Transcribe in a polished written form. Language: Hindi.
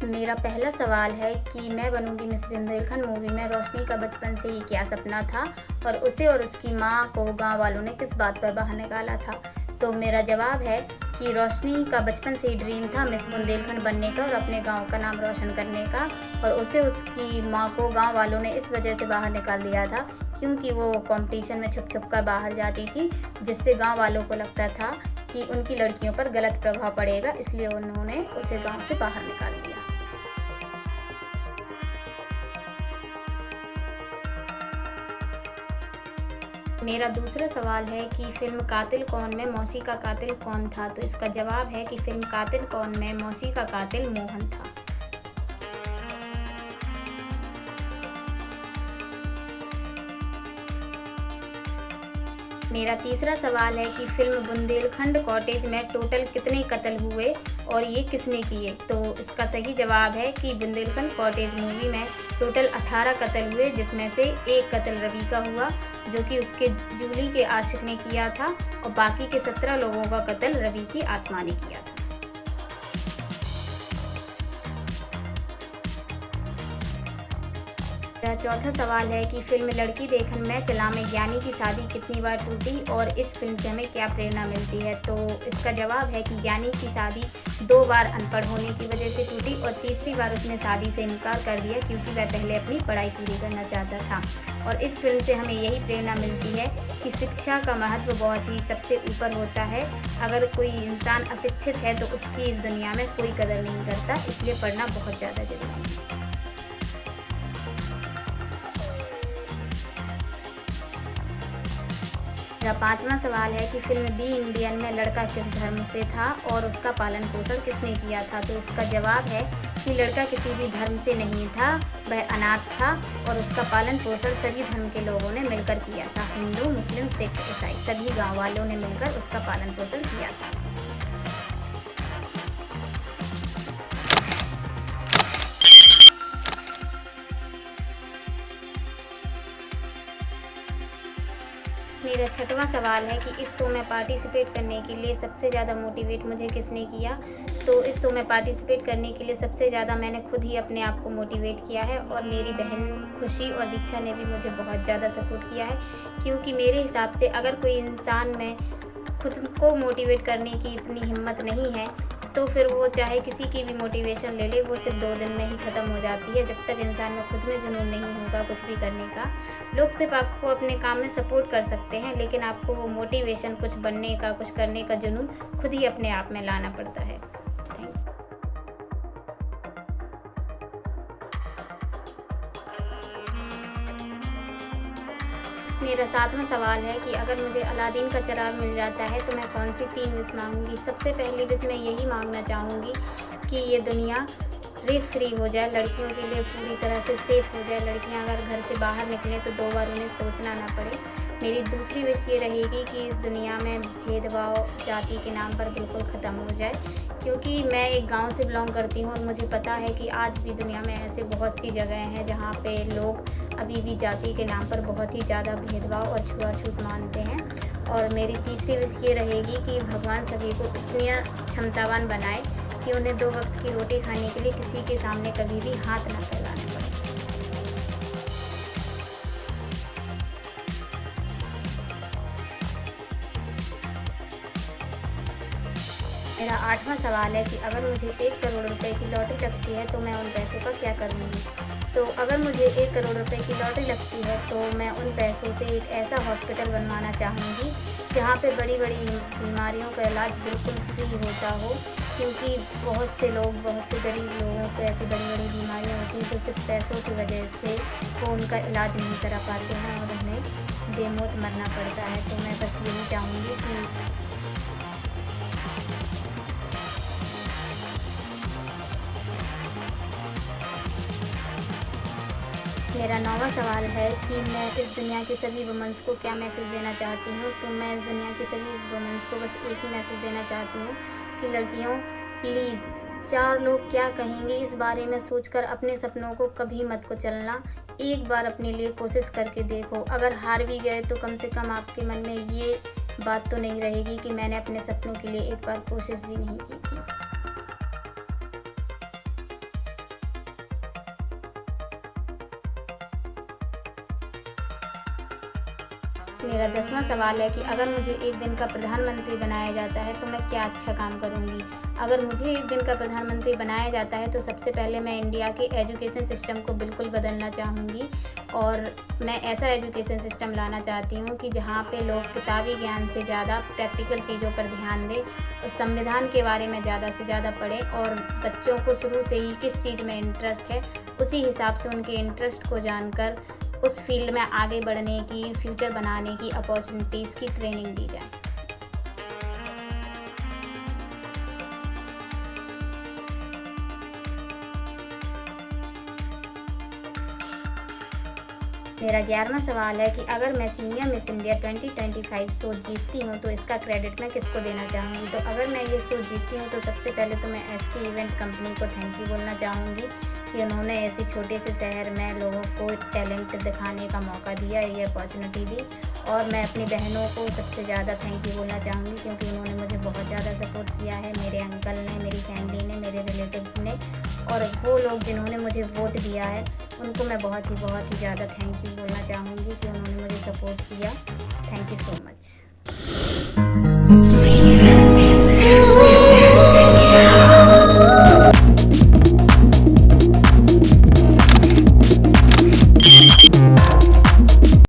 मेरा पहला सवाल है कि मैं बनूँगी मिस बुंदेलखंड मूवी में रोशनी का बचपन से ही क्या सपना था और उसे और उसकी माँ को गांव वालों ने किस बात पर बाहर निकाला था। तो मेरा जवाब है कि रोशनी का बचपन से ही ड्रीम था मिस बुंदेलखंड बनने का और अपने गांव का नाम रोशन करने का, और उसे उसकी माँ को गांव वालों ने इस वजह से बाहर निकाल दिया था क्योंकि वो कंपटीशन में छुप छुप कर बाहर जाती थी, जिससे गांव वालों को लगता था कि उनकी लड़कियों पर गलत प्रभाव पड़ेगा, इसलिए उन्होंने उसे गांव से बाहर निकाल दिया। मेरा दूसरा सवाल है कि फ़िल्म कातिल कौन में मौसी का कातिल कौन था। तो इसका जवाब है कि फ़िल्म कातिल कौन में मौसी का कातिल मोहन था। मेरा तीसरा सवाल है कि फ़िल्म बुंदेलखंड कॉटेज में टोटल कितने कत्ल हुए और ये किसने किए। तो इसका सही जवाब है कि बुंदेलखंड कॉटेज मूवी में टोटल 18 कत्ल हुए, जिसमें से एक कत्ल रवि का हुआ जो कि उसके जूली के आशिक ने किया था, और बाकी के 17 लोगों का कत्ल रवि की आत्मा ने किया था। मेरा चौथा सवाल है कि फ़िल्म लड़की देखन में चला में ज्ञानी की शादी कितनी बार टूटी और इस फिल्म से हमें क्या प्रेरणा मिलती है। तो इसका जवाब है कि ज्ञानी की शादी 2 बार अनपढ़ होने की वजह से टूटी और तीसरी बार उसने शादी से इनकार कर दिया क्योंकि वह पहले अपनी पढ़ाई पूरी करना चाहता था। और इस फिल्म से हमें यही प्रेरणा मिलती है कि शिक्षा का महत्व बहुत ही सबसे ऊपर होता है। अगर कोई इंसान अशिक्षित है तो उसकी इस दुनिया में कोई कदर नहीं करता, इसलिए पढ़ना बहुत ज़्यादा ज़रूरी है। मेरा पांचवा सवाल है कि फ़िल्म बी इंडियन में लड़का किस धर्म से था और उसका पालन पोषण किसने किया था। तो इसका जवाब है कि लड़का किसी भी धर्म से नहीं था, वह अनाथ था और उसका पालन पोषण सभी धर्म के लोगों ने मिलकर किया था। हिंदू, मुस्लिम, सिख, ईसाई सभी गाँव वालों ने मिलकर उसका पालन पोषण किया था। मेरा छठवां सवाल है कि इस शो में पार्टिसिपेट करने के लिए सबसे ज़्यादा मोटिवेट मुझे किसने किया। तो इस शो में पार्टिसिपेट करने के लिए सबसे ज़्यादा मैंने खुद ही अपने आप को मोटिवेट किया है, और मेरी बहन खुशी और दीक्षा ने भी मुझे बहुत ज़्यादा सपोर्ट किया है, क्योंकि मेरे हिसाब से अगर कोई इंसान में खुद को मोटिवेट करने की इतनी हिम्मत नहीं है तो फिर वो चाहे किसी की भी मोटिवेशन ले ले, वो सिर्फ 2 दिन में ही ख़त्म हो जाती है। जब तक इंसान में खुद में जुनून नहीं होगा कुछ भी करने का, लोग सिर्फ आपको अपने काम में सपोर्ट कर सकते हैं, लेकिन आपको वो मोटिवेशन कुछ बनने का, कुछ करने का जुनून खुद ही अपने आप में लाना पड़ता है। Thank you. मेरा 7वां सवाल है कि अगर मुझे अलादीन का चिराग मिल जाता है तो मैं कौन सी 3 विश मांगूंगी। सबसे पहली विश मैं यही मांगना चाहूँगी कि ये दुनिया रेप फ्री हो जाए, लड़कियों के लिए पूरी तरह से सेफ़ हो जाए। लड़कियां अगर घर से बाहर निकलें तो 2 बार उन्हें सोचना ना पड़े। मेरी दूसरी विश ये रहेगी कि इस दुनिया में भेदभाव जाति के नाम पर बिल्कुल ख़त्म हो जाए, क्योंकि मैं एक गांव से बिलोंग करती हूँ और मुझे पता है कि आज भी दुनिया में ऐसे बहुत सी जगह हैं जहाँ पे लोग अभी भी जाति के नाम पर बहुत ही ज़्यादा भेदभाव और छुआछूत मानते हैं। और मेरी तीसरी विश ये रहेगी कि भगवान सभी को इतनी क्षमतावान बनाए कि उन्हें 2 वक्त की रोटी खाने के लिए किसी के सामने कभी भी हाथ न फैलाने पड़े। मेरा 8वां सवाल है कि अगर मुझे 1 करोड़ रुपए की लॉटरी लगती है तो मैं उन पैसों का क्या करूँगी। तो अगर मुझे 1 करोड़ रुपए की लॉटरी लगती है तो मैं उन पैसों से एक ऐसा हॉस्पिटल बनवाना चाहूँगी जहाँ पे बड़ी-बड़ी बीमारियों का इलाज बिल्कुल फ्री होता हो, क्योंकि बहुत से लोग, बहुत से गरीब लोगों को ऐसी बड़ी-बड़ी बीमारियाँ होती हैं जो सिर्फ पैसों की वजह से वो उनका इलाज नहीं करा पाते हैं और उन्हें बेमौत मरना पड़ता है। तो मैं बस यही चाहूँगी कि मेरा 9वां सवाल है कि मैं इस दुनिया की सभी वुमेन्स को क्या मैसेज देना चाहती हूँ। तो मैं इस दुनिया की सभी वुमेन्स को बस एक ही मैसेज देना चाहती हूँ कि लड़कियों, प्लीज़ 4 लोग क्या कहेंगे इस बारे में सोचकर अपने सपनों को कभी मत को चलना। एक बार अपने लिए कोशिश करके देखो। अगर हार भी गए तो कम से कम आपके मन में ये बात तो नहीं रहेगी कि मैंने अपने सपनों के लिए एक बार कोशिश भी नहीं की थी। मेरा 10वां सवाल है कि अगर मुझे एक दिन का प्रधानमंत्री बनाया जाता है तो मैं क्या अच्छा काम करूँगी। अगर मुझे एक दिन का प्रधानमंत्री बनाया जाता है तो सबसे पहले मैं इंडिया के एजुकेशन सिस्टम को बिल्कुल बदलना चाहूँगी और मैं ऐसा एजुकेशन सिस्टम लाना चाहती हूँ कि जहाँ पे लोग किताबी ज्ञान से ज़्यादा प्रैक्टिकल चीज़ों पर ध्यान दें और संविधान के बारे में ज़्यादा से ज़्यादा पढ़ें और बच्चों को शुरू से ही किस चीज़ में इंटरेस्ट है उसी हिसाब से उनके इंटरेस्ट को जानकर उस फील्ड में आगे बढ़ने की, फ्यूचर बनाने की अपॉर्चुनिटीज़ की ट्रेनिंग दी जाए। मेरा 11वां सवाल है कि अगर मैं सीनियर मिस इंडिया 2025 शो जीतती हूँ तो इसका क्रेडिट मैं किसको देना चाहूँगी। तो अगर मैं ये शो जीतती हूँ तो सबसे पहले तो मैं SK इवेंट कंपनी को थैंक यू बोलना चाहूँगी कि उन्होंने ऐसे छोटे से शहर में लोगों को टैलेंट दिखाने का मौका दिया, ये अपॉर्चुनिटी दी। और मैं अपनी बहनों को सबसे ज़्यादा थैंक यू बोलना चाहूँगी क्योंकि उन्होंने मुझे बहुत ज़्यादा सपोर्ट किया है, मेरे अंकल ने, मेरी फैमिली ने, मेरे रिलेटिव्स ने और वो लोग जिन्होंने मुझे वोट दिया है उनको मैं बहुत ही ज़्यादा थैंक यू बोलना चाहूँगी कि उन्होंने मुझे सपोर्ट किया। Thank you so much.